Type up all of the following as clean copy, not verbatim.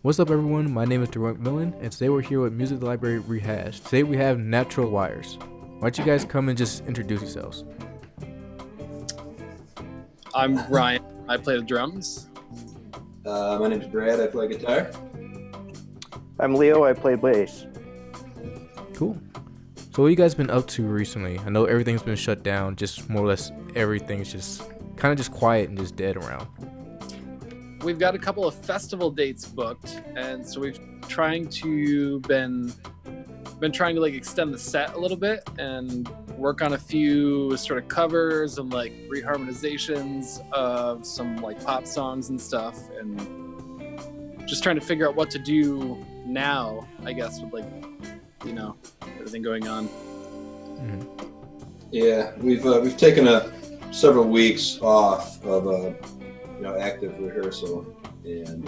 What's up, everyone? My name is Deron McMillan, and today we're here with Music Library Rehash. Today we have Natural Wires. Why don't you guys come and just introduce yourselves? I'm Ryan. I play the drums. My name's Brad. I play guitar. I'm Leo. I play bass. Cool. So what you guys been up to recently? I know everything's been shut down, just more or less everything's just kind of just quiet and just dead around. We've got a couple of festival dates booked, and so we've been trying to like extend the set a little bit and work on a few sort of covers and like reharmonizations of some like pop songs and stuff, and just trying to figure out what to do now, I guess, with like, you know, everything going on. Mm-hmm. Yeah, we've taken several weeks off of active rehearsal, and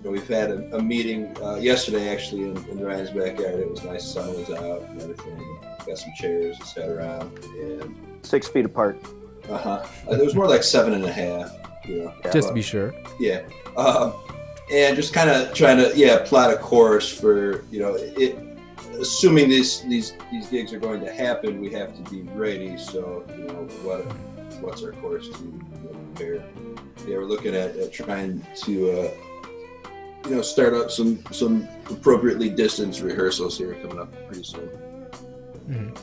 we've had a meeting yesterday actually in Ryan's backyard. It was nice, sun was out and everything. Got some chairs to sit around, and 6 feet apart. It was more like 7.5, you know. Just to be sure. Yeah. And just kind of trying to plot a course for, you know, it. Assuming these gigs are going to happen, we have to be ready. So, you know, what's our course to prepare? Yeah, we're looking at trying to start up some appropriately distanced rehearsals here coming up pretty soon. Mm-hmm.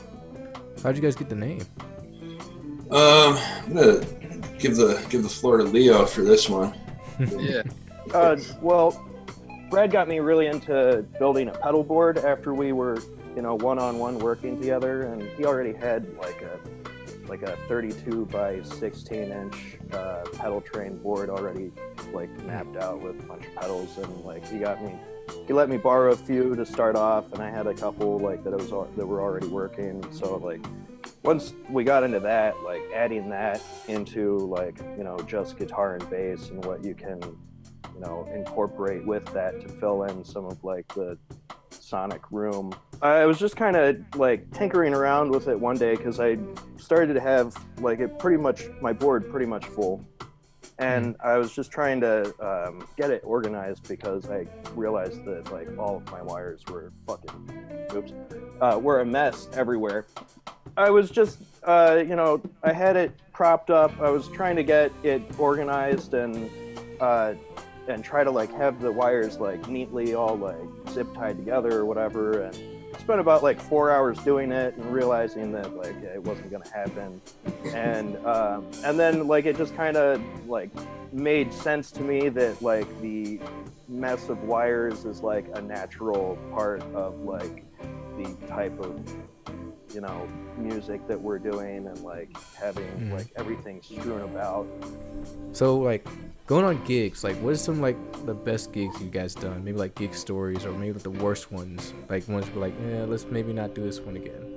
How'd you guys get the name? I'm gonna give the floor to Leo for this one. Yeah. Well, Brad got me really into building a pedal board after we were, one-on-one working together, and he already had like a 32 by 16 inch pedal train board already like mapped out with a bunch of pedals, and like he let me borrow a few to start off, and I had a couple like that were already working. So like once we got into that, like adding that into like, just guitar and bass and what you can incorporate with that to fill in some of like the sonic room. I was just kind of like tinkering around with it one day because I started to have like my board pretty much full, and I was just trying to get it organized because I realized that like all of my wires were were a mess everywhere. I was just I had it propped up. I was trying to get it organized and try to like have the wires like neatly all like zip tied together or whatever, and spent about like 4 hours doing it and realizing that like it wasn't going to happen, and then like it just kind of like made sense to me that like the mess of wires is like a natural part of like the type of music that we're doing, and like having like everything strewn about. So like going on gigs, like what is some like the best gigs you guys done? Maybe like gig stories, or maybe the worst ones, like ones where like, let's maybe not do this one again.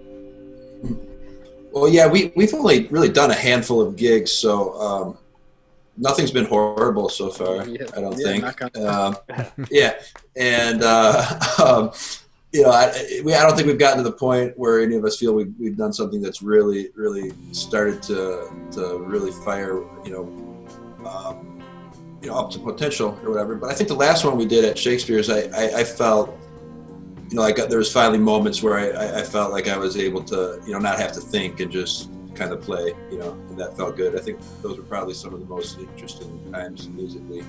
Well, yeah, we've only really done a handful of gigs, so nothing's been horrible so far. I don't think. And I don't think we've gotten to the point where any of us feel we've done something that's really, really started to really fire, up to potential or whatever. But I think the last one we did at Shakespeare's, I felt, there was finally moments where I felt like I was able to, not have to think and just kind of play, and that felt good. I think those were probably some of the most interesting times musically,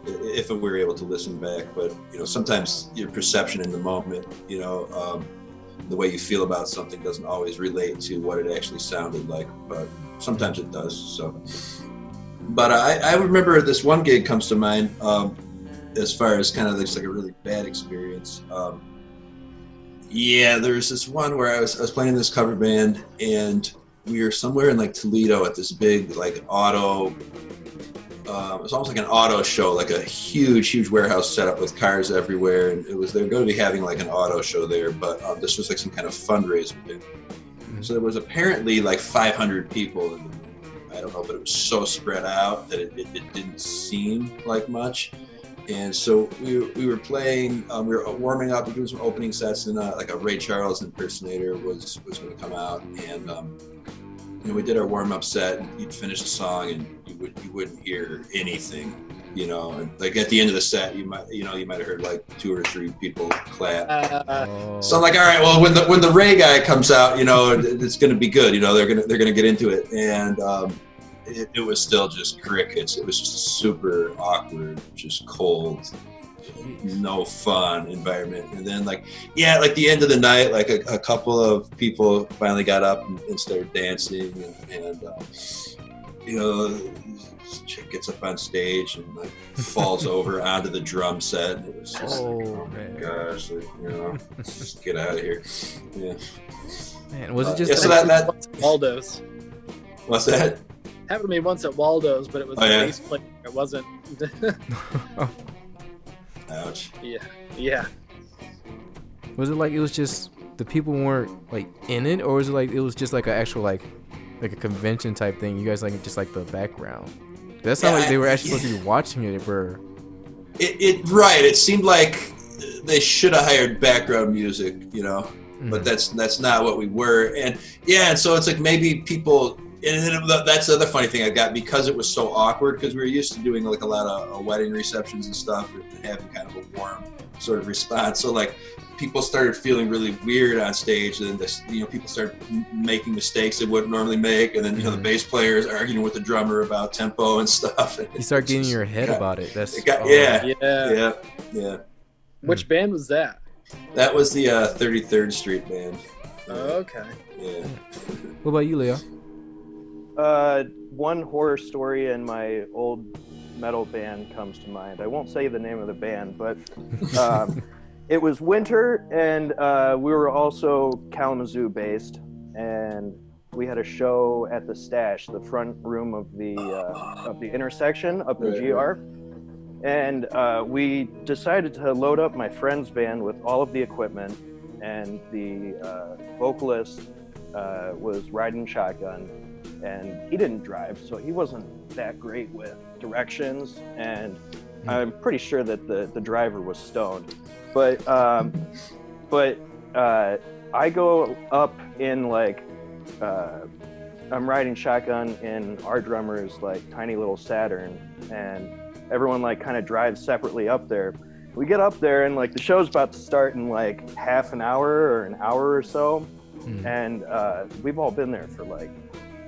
if we were able to listen back. But sometimes your perception in the moment, the way you feel about something doesn't always relate to what it actually sounded like, but sometimes it does. So, but I remember this one gig comes to mind as far as kind of just like a really bad experience. There was this one where I was playing in this cover band, and we were somewhere in like Toledo at this big like auto. It was almost like an auto show, like a huge warehouse set up with cars everywhere, and they were going to be having like an auto show there, but this was like some kind of fundraiser thing. So there was apparently like 500 people, and I don't know, but it was so spread out that it didn't seem like much. And so we were playing, we were warming up, we were doing some opening sets, and like a Ray Charles impersonator was going to come out, and we did our warm-up set, and you'd finish the song and you wouldn't hear anything, and like at the end of the set you might have heard like 2 or 3 people clap. So I'm like, all right, well, when the Ray guy comes out, it's gonna be good, they're gonna get into it. And it was still just crickets. It was just a super awkward, just cold, no fun environment. And then like the end of the night, like a couple of people finally got up and started dancing, and this chick gets up on stage and like falls over onto the drum set, and it was just man. Gosh, let's just get out of here. Yeah. Man, was it just so that Waldo's? What's that? Happened to me once at Waldo's, but it was the bass player. It wasn't. Ouch. Yeah. Was it like it was just the people weren't like in it, or was it like it was just like an actual like a convention type thing? You guys like just like the background. That's not like they were actually supposed to be watching it, bro. It seemed like they should have hired background music, but that's not what we were. And so it's like maybe people. And that's the other funny thing I got, because it was so awkward, because we were used to doing like a lot of wedding receptions and stuff and having kind of a warm sort of response. So like people started feeling really weird on stage, and then people started making mistakes they wouldn't normally make, and then the bass players arguing with the drummer about tempo and stuff. And you start getting in your head about it. Yeah. Which band was that? That was the 33rd Street band. Okay. Yeah. What about you, Leo? One horror story in my old metal band comes to mind. I won't say the name of the band, but it was winter, and we were also Kalamazoo based, and we had a show at the Stash, the front room of the intersection of the GR. And we decided to load up my friend's van with all of the equipment, and the vocalist was riding shotgun, and he didn't drive, so he wasn't that great with directions, and I'm pretty sure that the driver was stoned. But I go up in like I'm riding shotgun in our drummer's like tiny little Saturn, and everyone like kind of drives separately up there. We get up there, and like the show's about to start in like half an hour or an hour or so, and we've all been there for like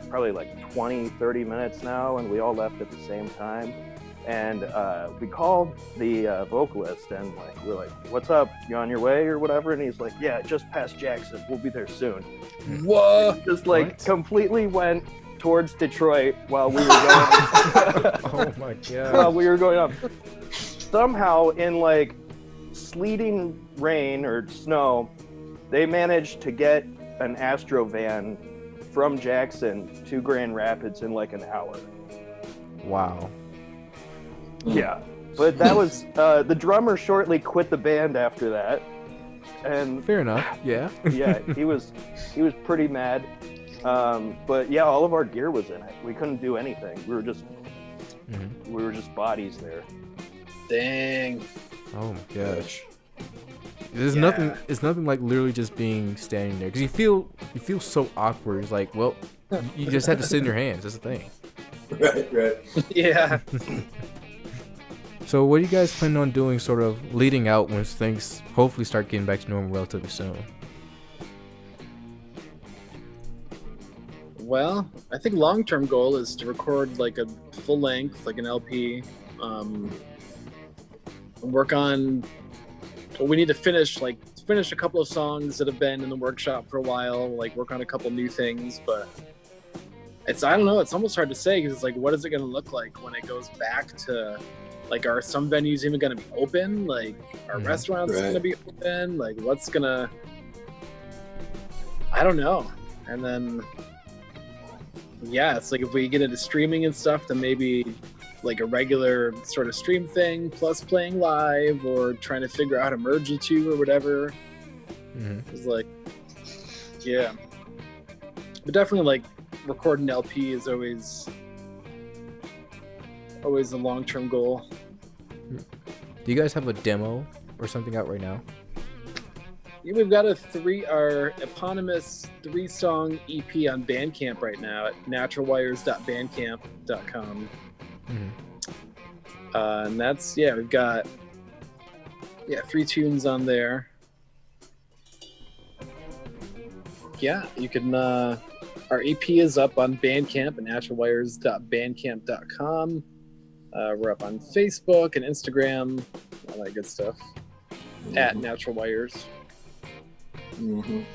probably like 20-30 minutes now, and we all left at the same time. And we called the vocalist, and like we're like, "What's up? You on your way or whatever?" And he's like, "Yeah, just past Jackson. We'll be there soon." Whoa! Just like completely went towards Detroit while we were going. Oh my god! While we were going up, somehow in like sleeting rain or snow, they managed to get an Astro van from Jackson to Grand Rapids in like an hour. Wow. Yeah, but that was the drummer shortly quit the band after that, and fair enough. Yeah. Yeah, he was pretty mad. But yeah, all of our gear was in it. We couldn't do anything. We were just bodies there. Dang. Oh my gosh. There's nothing. It's nothing like literally just being standing there, because you feel so awkward. It's like, well, you just have to sit in your hands. That's the thing. Right. Yeah. So what are you guys planning on doing, sort of leading out once things hopefully start getting back to normal relatively soon? Well, I think long-term goal is to record like a full length, like an LP, and work on. We need to finish a couple of songs that have been in the workshop for a while, like work on a couple new things, but I don't know, it's almost hard to say, because it's like, what is it going to look like when it goes back to, like, are some venues even going to be open? Like, are restaurants going to be open? Like, what's going to, I don't know. And then, yeah, it's like if we get into streaming and stuff, then maybe like a regular sort of stream thing plus playing live, or trying to figure out how to merge the two or whatever. It's like, yeah, but definitely like recording LP is always a long-term goal. Do you guys have a demo or something out right now? we've got our eponymous 3-song EP on Bandcamp right now at naturalwires.bandcamp.com. And that's, we've got 3 tunes on there. Yeah, you can, our EP is up on Bandcamp at naturalwires.bandcamp.com. We're up on Facebook and Instagram, all that good stuff, at Natural Wires. And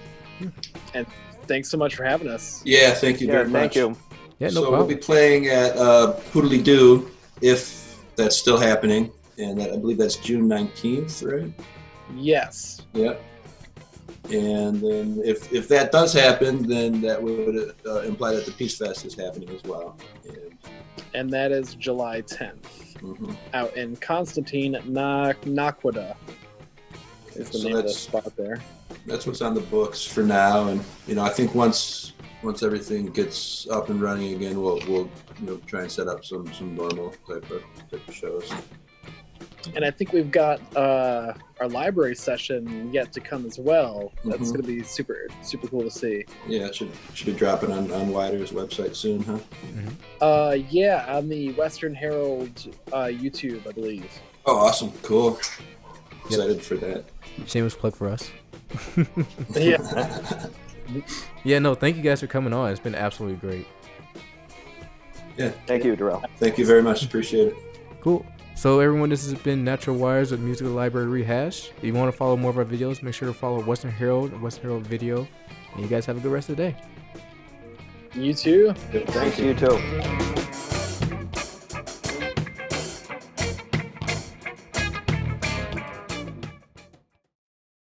thanks so much for having us. Yeah, thank you very much. Thank you. Yeah, no so problem. we'll be playing at Hoodly Doo, if that's still happening, and I believe that's June 19th, right? Yes. Yep. And then if that does happen, then that would imply that the Peace Fest is happening as well. And that is July 10th, out in Constantine, Naquita is the name of the spot there. That's what's on the books for now, and I think once everything gets up and running again, we'll try and set up some normal type of shows. And I think we've got our library session yet to come as well. That's going to be super super cool to see. Yeah, it should be dropping on WIDR's website soon, huh? Yeah, on the Western Herald YouTube, I believe. Oh, awesome! Cool. Excited for that. Shameless plug for us. Yeah. Yeah, no, thank you guys for coming on. It's been absolutely great. Yeah. Thank you, Darrell. Thank you very much. Appreciate it. Cool. So everyone, this has been Natural Wires with Musical Library Rehash. If you want to follow more of our videos, make sure to follow Western Herald and Western Herald Video. And you guys have a good rest of the day. You too. Thank Thanks, you too.